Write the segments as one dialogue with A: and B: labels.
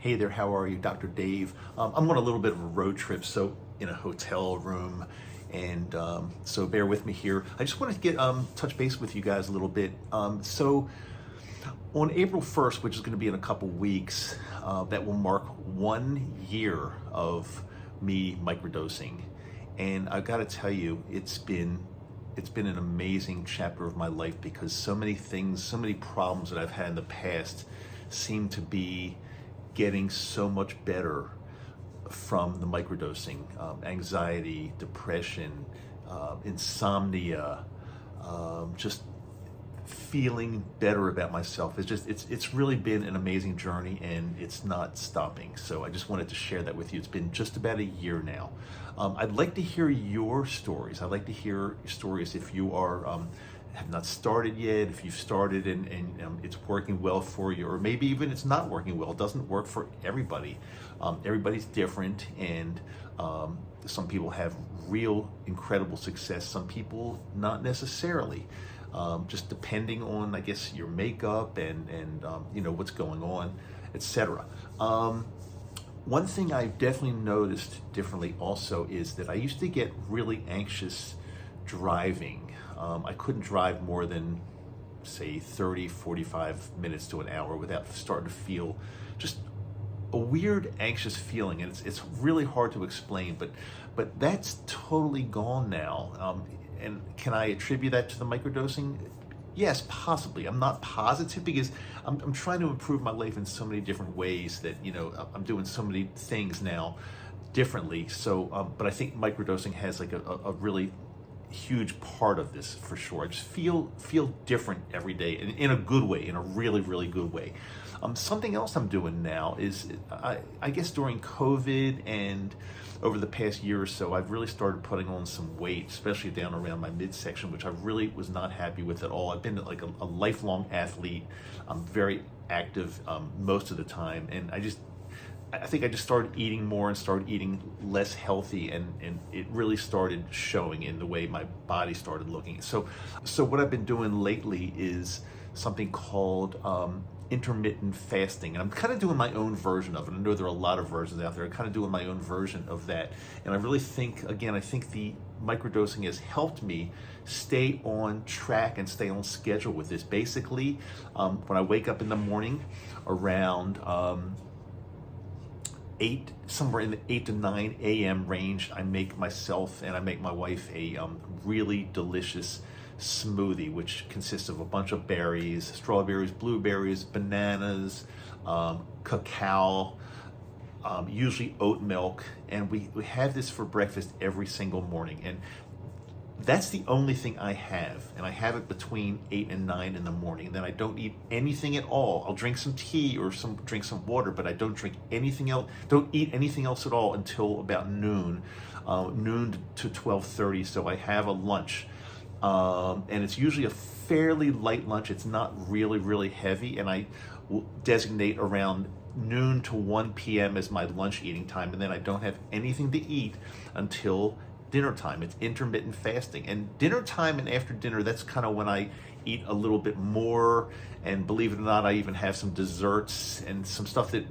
A: Hey there, how are you? Dr. Dave. I'm on a little bit of a road trip, so in a hotel room, and so bear with me here. I just wanted to get touch base with you guys a little bit. So on April 1st, which is going to be in a couple weeks, that will mark 1 year of me microdosing, and I got to tell you, it's been an amazing chapter of my life because so many things, so many problems that I've had in the past seem to be getting so much better from the microdosing. Anxiety, depression, insomnia, just feeling better about myself. It's really been an amazing journey, and it's not stopping. So I just wanted to share that with you. It's been just about a year now. I'd like to hear your stories. I'd like to hear your stories if you are have not started yet, if you've started and it's working well for you, or maybe even it's not working well. It doesn't work for everybody. Everybody's different, and some people have real incredible success, some people not necessarily. Just depending on, I guess, your makeup and you know, what's going on, etc. One thing I've definitely noticed differently also is that I used to get really anxious driving. I couldn't drive more than, say, 30, 45 minutes to an hour without starting to feel just a weird anxious feeling, and it's really hard to explain, but that's totally gone now. And can I attribute that to the microdosing? Yes, possibly. I'm not positive because I'm trying to improve my life in so many different ways that, you know, I'm doing so many things now differently. So, but I think microdosing has like a really huge part of this for sure. I just feel different every day, in a good way, in a really, really good way. Something else I'm doing now is, I guess during COVID and over the past year or so, I've really started putting on some weight, especially down around my midsection, which I really was not happy with at all. I've been like a lifelong athlete. I'm very active most of the time, and I think I just started eating more and started eating less healthy, and it really started showing in the way my body started looking. So what I've been doing lately is something called intermittent fasting, and I'm kind of doing my own version of it. I know there are a lot of versions out there. I'm kind of doing my own version of that, and I really think, again, I think the microdosing has helped me stay on track and stay on schedule with this. Basically, when I wake up in the morning around somewhere in the 8 to 9 a.m. range, I make myself and I make my wife a really delicious smoothie, which consists of a bunch of berries, strawberries, blueberries, bananas, cacao, usually oat milk, and we have this for breakfast every single morning. And that's the only thing I have, and I have it between 8 and 9 in the morning. And then I don't eat anything at all. I'll drink some tea or drink some water, but I don't drink anything else. Don't eat anything else at all until about noon to 12:30. So I have a lunch, and it's usually a fairly light lunch. It's not really, really heavy, and I will designate around noon to 1 p.m. as my lunch eating time, and then I don't have anything to eat until dinner time. It's intermittent fasting, and dinner time and after dinner, that's kind of when I eat a little bit more, and believe it or not, I even have some desserts and some stuff that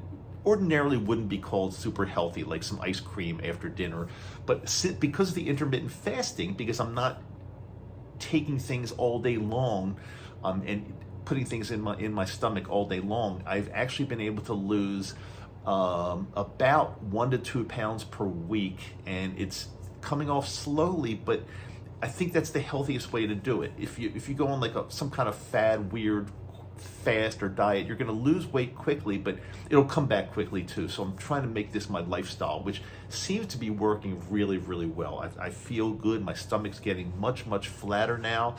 A: ordinarily wouldn't be called super healthy, like some ice cream after dinner. But because of the intermittent fasting, because I'm not taking things all day long and putting things in my stomach all day long, I've actually been able to lose about 1 to 2 pounds per week, and it's coming off slowly, but I think that's the healthiest way to do it. If you go on like some kind of fad, weird fast or diet, you're going to lose weight quickly, but it'll come back quickly too. So I'm trying to make this my lifestyle, which seems to be working really, really well. I feel good. My stomach's getting much, much flatter now.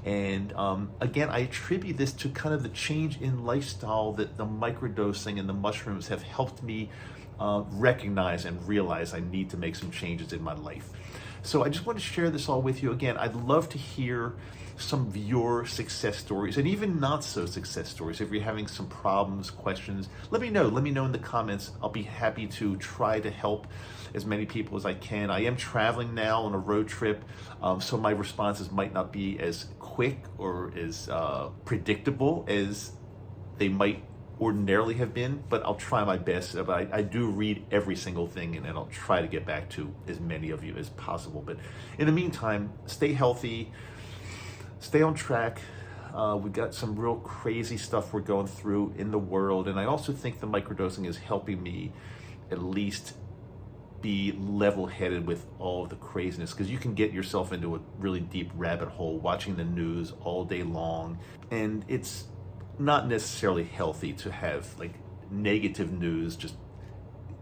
A: And again, I attribute this to kind of the change in lifestyle that the microdosing and the mushrooms have helped me recognize and realize I need to make some changes in my life. So I just want to share this all with you. Again, I'd love to hear some of your success stories, and even not so success stories. If you're having some problems, questions, let me know. Let me know in the comments. I'll be happy to try to help as many people as I can. I am traveling now on a road trip, so my responses might not be as quick or as predictable as they might ordinarily have been, but I'll try my best. But I do read every single thing, and I'll try to get back to as many of you as possible. But in the meantime, stay healthy, stay on track. We've got some real crazy stuff we're going through in the world, and I also think the microdosing is helping me at least be level-headed with all of the craziness, because you can get yourself into a really deep rabbit hole watching the news all day long, and it's not necessarily healthy to have like negative news just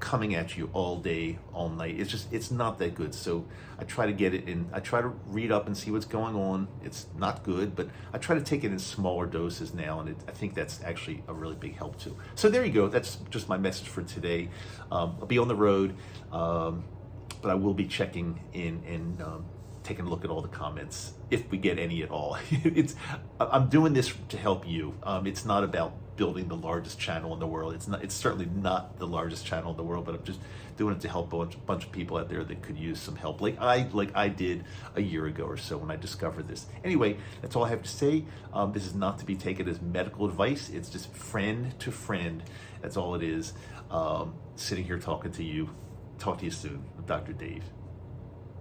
A: coming at you all day, all night. It's not that good. So I try to get it in, I try to read up and see what's going on. It's not good, but I try to take it in smaller doses now, and I think that's actually a really big help too. So there you go. That's just my message for today. I'll be on the road, but I will be checking in and taking a look at all the comments, if we get any at all. I'm doing this to help you. It's not about building the largest channel in the world. It's certainly not the largest channel in the world, but I'm just doing it to help a bunch of people out there that could use some help, like I did a year ago or so when I discovered this. Anyway, that's all I have to say. This is not to be taken as medical advice. It's just friend to friend. That's all it is. Sitting here talking to you. Talk to you soon. I'm Dr. Dave.